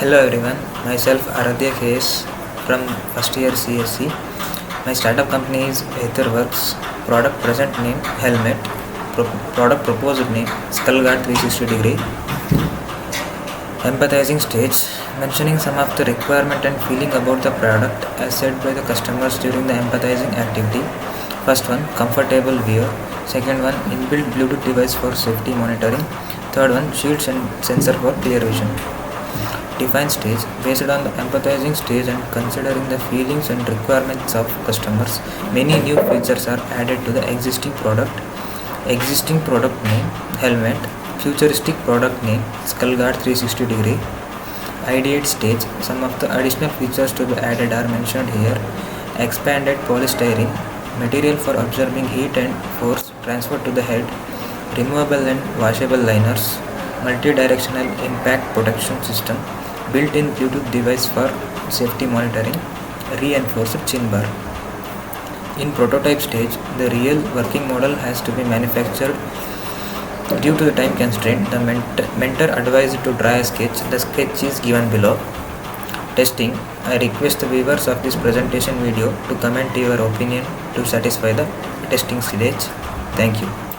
Hello everyone, myself ARADHYA KS from first year CSC. My startup company is Etherworks. Product present name Helmet. Product proposed name Skullguard 360 degree. Empathizing stage, mentioning some of the requirement and feeling about the product as said by the customers during the empathizing activity. First one, comfortable wear. Second one, inbuilt Bluetooth device for safety monitoring. Third one, shield sensor for clear vision. Define stage. Based on the empathizing stage and considering the feelings and requirements of customers, many new features are added to the existing product. Existing product name Helmet. Futuristic product name Skullguard 360 degree. Ideate stage. Some of the additional features to be added are mentioned here. Expanded polystyrene, material for absorbing heat and force transferred to the head. Removable and washable liners. Multi-directional impact protection system. Built-in Bluetooth device for safety monitoring. Reinforced chin bar. In prototype stage, the real working model has to be manufactured. Due to the time constraint, the mentor advised to draw a sketch. The sketch is given below. Testing. I request the viewers of this presentation video to comment your opinion to satisfy the testing stage. Thank you.